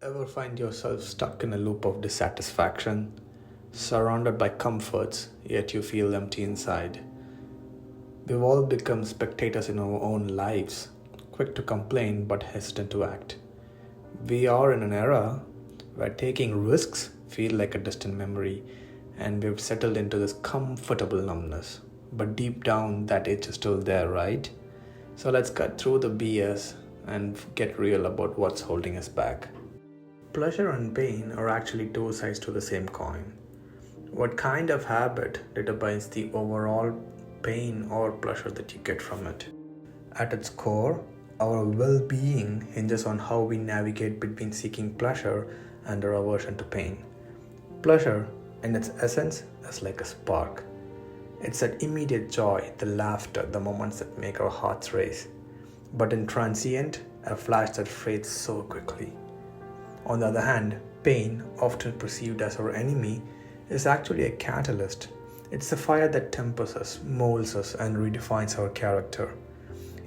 Ever find yourself stuck in a loop of dissatisfaction, surrounded by comforts, yet you feel empty inside? We've all become spectators in our own lives, quick to complain but hesitant to act. We are in an era where taking risks feel like a distant memory, and we've settled into this comfortable numbness. But deep down, that itch is still there, right? So let's cut through the BS and get real about what's holding us back. Pleasure and pain are actually two sides to the same coin. What kind of habit determines the overall pain or pleasure that you get from it? At its core, our well being hinges on how we navigate between seeking pleasure and our aversion to pain. Pleasure, in its essence, is like a spark. It's that immediate joy, the laughter, the moments that make our hearts race. But in transient, a flash that fades so quickly. On the other hand, pain, often perceived as our enemy, is actually a catalyst. It's the fire that tempers us, molds us, and redefines our character.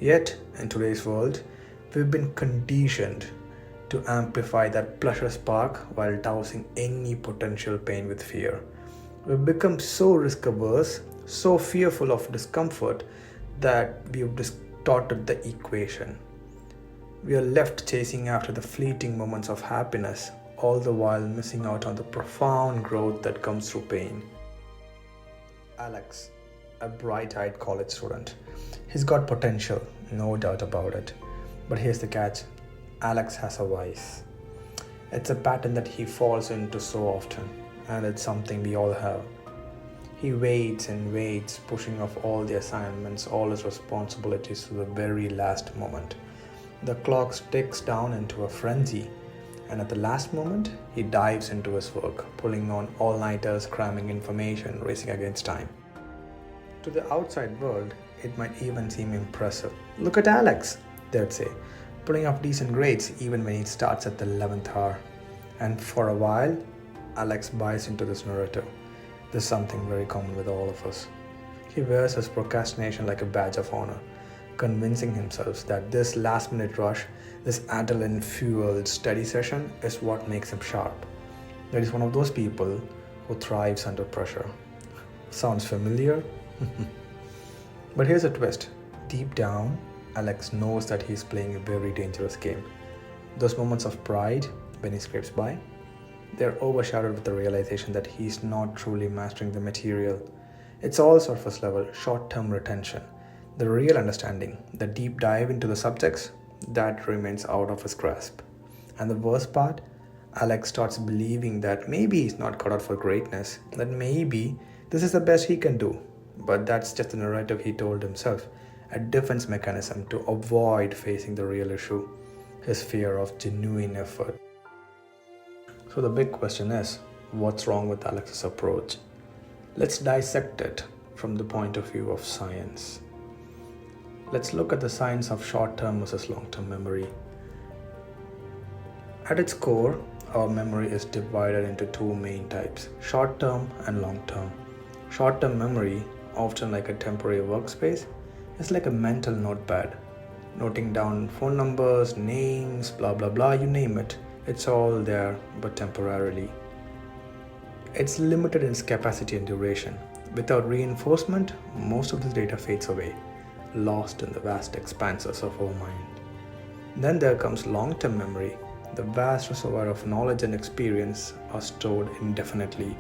Yet, in today's world, we've been conditioned to amplify that pleasure spark while dousing any potential pain with fear. We've become so risk averse, so fearful of discomfort that we've distorted the equation. We are left chasing after the fleeting moments of happiness, all the while missing out on the profound growth that comes through pain. Alex, a bright eyed college student. He's got potential, no doubt about it. But here's the catch: Alex has a vice. It's a pattern that he falls into so often, and it's something we all have. He waits and waits, pushing off all the assignments, all his responsibilities to the very last moment. The clock ticks down into a frenzy, and at the last moment, he dives into his work, pulling on all-nighters, cramming information, racing against time. To the outside world, it might even seem impressive. Look at Alex, they'd say, pulling off decent grades even when he starts at the 11th hour. And for a while, Alex buys into this narrative. This is something very common with all of us. He wears his procrastination like a badge of honor, convincing himself that this last minute rush, this adrenaline fueled study session is what makes him sharp. That is one of those people who thrives under pressure. Sounds familiar? But here's a twist. Deep down, Alex knows that he's playing a very dangerous game. Those moments of pride, when he scrapes by, they're overshadowed with the realization that he's not truly mastering the material. It's all surface level, short-term retention. The real understanding, the deep dive into the subjects, that remains out of his grasp. And the worst part, Alex starts believing that maybe he's not cut out for greatness, that maybe this is the best he can do. But that's just the narrative he told himself, a defense mechanism to avoid facing the real issue, his fear of genuine effort. So the big question is, what's wrong with Alex's approach? Let's dissect it from the point of view of science. Let's look at the science of short-term versus long-term memory. At its core, our memory is divided into two main types, short-term and long-term. Short-term memory, often like a temporary workspace, is like a mental notepad, noting down phone numbers, names, blah blah blah, you name it. It's all there, but temporarily. It's limited in its capacity and duration. Without reinforcement, most of this data fades away, lost in the vast expanses of our mind. Then there comes long-term memory. The vast reservoir of knowledge and experience are stored indefinitely.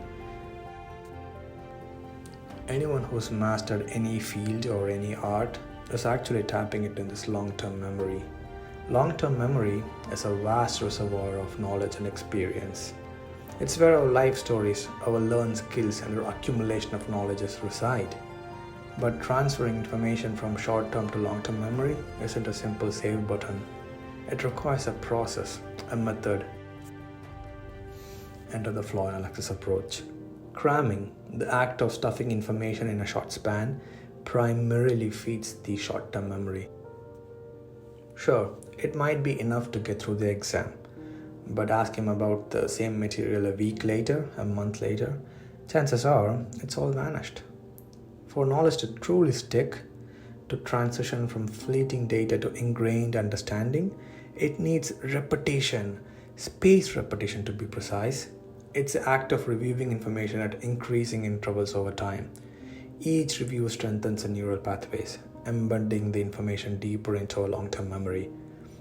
Anyone who's mastered any field or any art is actually tapping into this long-term memory. Long-term memory is a vast reservoir of knowledge and experience. It's where our life stories, our learned skills, and our accumulation of knowledge reside. But transferring information from short-term to long-term memory isn't a simple save button. It requires a process, a method. Enter the flaw in Alex's approach. Cramming, the act of stuffing information in a short span, primarily feeds the short-term memory. Sure, it might be enough to get through the exam, but ask him about the same material a week later, a month later, chances are it's all vanished. For knowledge to truly stick, to transition from fleeting data to ingrained understanding, it needs repetition, spaced repetition to be precise. It's the act of reviewing information at increasing intervals over time. Each review strengthens the neural pathways, embedding the information deeper into a long term memory.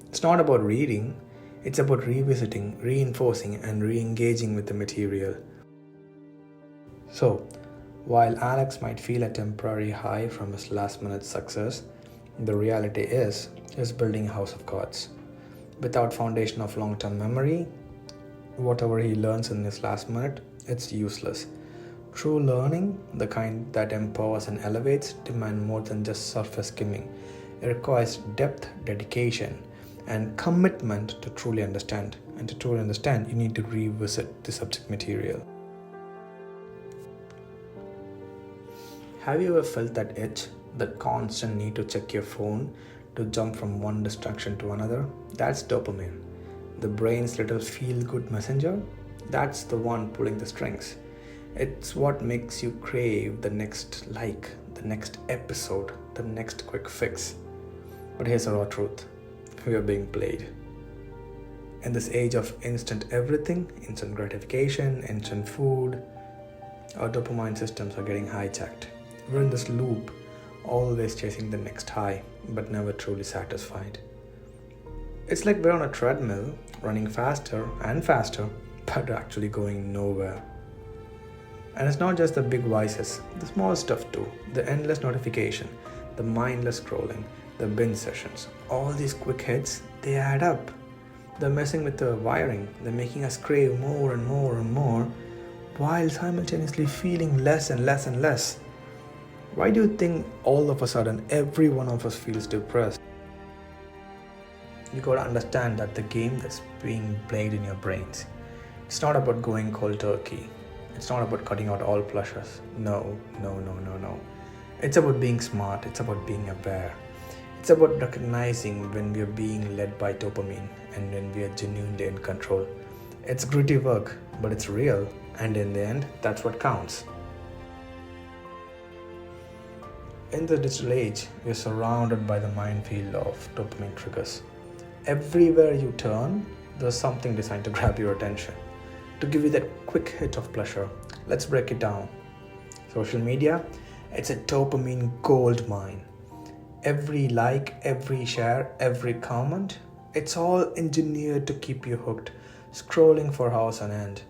It's not about reading, it's about revisiting, reinforcing, and re engaging with the material. So, while Alex might feel a temporary high from his last minute success, the reality is he's building a house of cards. Without foundation of long term memory, whatever he learns in his last minute, it's useless. True learning, the kind that empowers and elevates, demand more than just surface skimming. It requires depth, dedication, and commitment to truly understand. And to truly understand, you need to revisit the subject material. Have you ever felt that itch, that constant need to check your phone, to jump from one distraction to another? That's dopamine. The brain's little feel-good messenger, that's the one pulling the strings. It's what makes you crave the next like, the next episode, the next quick fix. But here's the raw truth. We are being played. In this age of instant everything, instant gratification, instant food, our dopamine systems are getting hijacked. We're in this loop, always chasing the next high, but never truly satisfied. It's like we're on a treadmill, running faster and faster, but actually going nowhere. And it's not just the big vices, the small stuff too. The endless notification, the mindless scrolling, the binge sessions. All these quick hits, they add up. They're messing with the wiring. They're making us crave more and more and more, while simultaneously feeling less and less and less. Why do you think all of a sudden every one of us feels depressed? You gotta understand that the game that's being played in your brains, it's not about going cold turkey. It's not about cutting out all pleasures. No. It's about being smart. It's about being aware. It's about recognizing when we are being led by dopamine and when we are genuinely in control. It's gritty work, but it's real. And in the end, that's what counts. In the digital age, we are surrounded by the minefield of dopamine triggers. Everywhere you turn, there's something designed to grab your attention, to give you that quick hit of pleasure. Let's break it down. Social media, it's a dopamine gold mine. Every like, every share, every comment, it's all engineered to keep you hooked, scrolling for hours on end.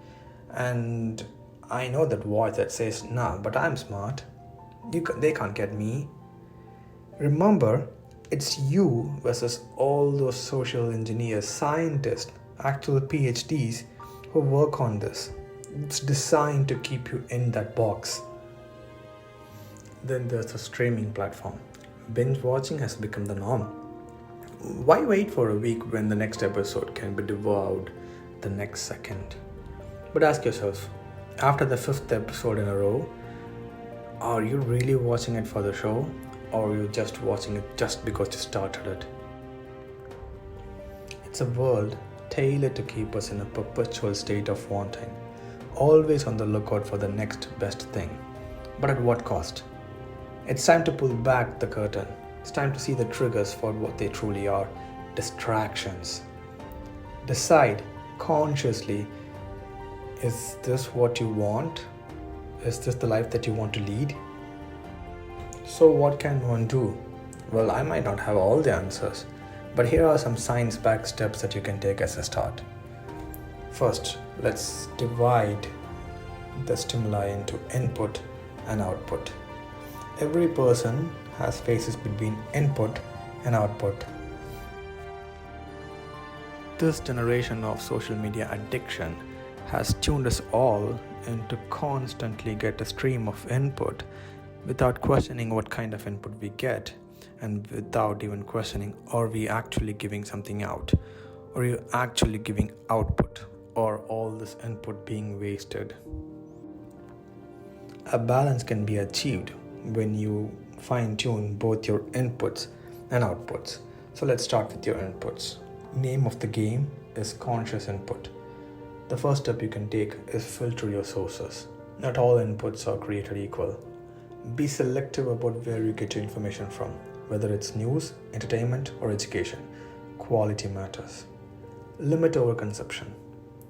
And I know that voice that says, nah, but I'm smart. They can't get me. Remember, it's you versus all those social engineers, scientists, actual PhDs who work on this. It's designed to keep you in that box. Then there's a streaming platform. Binge watching has become the norm. Why wait for a week when the next episode can be devoured the next second? But ask yourself, after the 5th episode in a row, are you really watching it for the show, or are you just watching it just because you started it? It's a world tailored to keep us in a perpetual state of wanting, always on the lookout for the next best thing. But at what cost? It's time to pull back the curtain. It's time to see the triggers for what they truly are: distractions. Decide consciously, is this what you want? Is this the life that you want to lead? So what can one do? Well, I might not have all the answers, but here are some science-backed steps that you can take as a start. First, let's divide the stimuli into input and output. Every person has phases between input and output. This generation of social media addiction has tuned us all into constantly get a stream of input without questioning what kind of input we get, and without even questioning, are we actually giving something out? Are you actually giving output, or all this input being wasted? A balance can be achieved when you fine-tune both your inputs and outputs. So let's start with your inputs. Name of the game is conscious input. The first step you can take is filter your sources. Not all inputs are created equal. Be selective about where you get your information from, whether it's news, entertainment, or education. Quality matters. Limit overconsumption.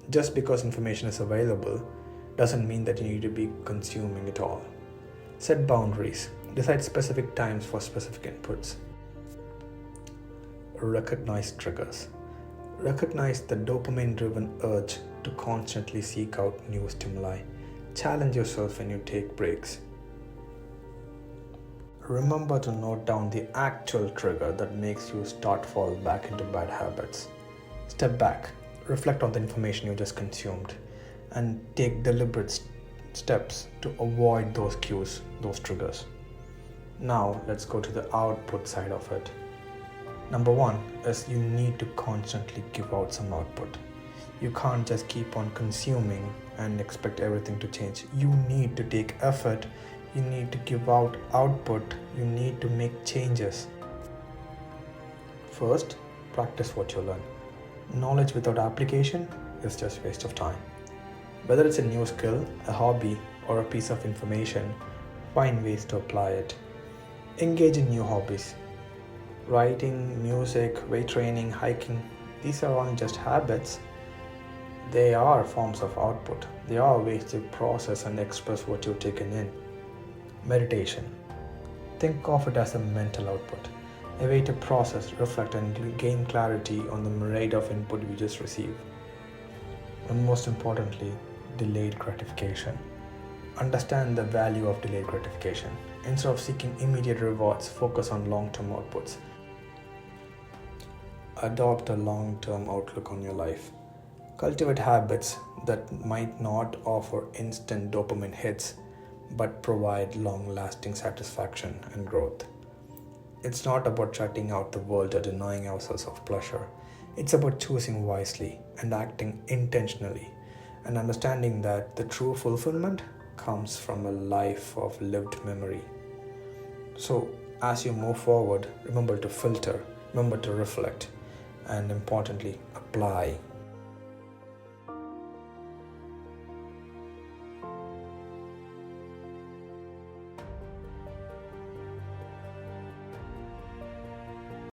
Just because information is available doesn't mean that you need to be consuming it all. Set boundaries. Decide specific times for specific inputs. Recognize triggers. Recognize the dopamine driven urge to constantly seek out new stimuli. Challenge yourself when you take breaks. Remember to note down the actual trigger that makes you fall back into bad habits. Step back, reflect on the information you just consumed, and take deliberate steps to avoid those cues, those triggers. Now, let's go to the output side of it. Number one is you need to constantly give out some output. You can't just keep on consuming and expect everything to change. You need to take effort. You need to give out output. You need to make changes. First, practice what you learn. Knowledge without application is just waste of time. Whether it's a new skill, a hobby, or a piece of information, find ways to apply it. Engage in new hobbies. Writing, music, weight training, hiking, these are all just habits. They are forms of output. They are ways to process and express what you've taken in. Meditation. Think of it as a mental output, a way to process, reflect, and gain clarity on the myriad of input we just received. And most importantly, delayed gratification. Understand the value of delayed gratification. Instead of seeking immediate rewards, focus on long-term outputs. Adopt a long-term outlook on your life. Cultivate habits that might not offer instant dopamine hits, but provide long-lasting satisfaction and growth. It's not about shutting out the world or denying ourselves of pleasure. It's about choosing wisely and acting intentionally, and understanding that the true fulfillment comes from a life of lived memory. So, as you move forward, remember to filter, remember to reflect, and importantly, apply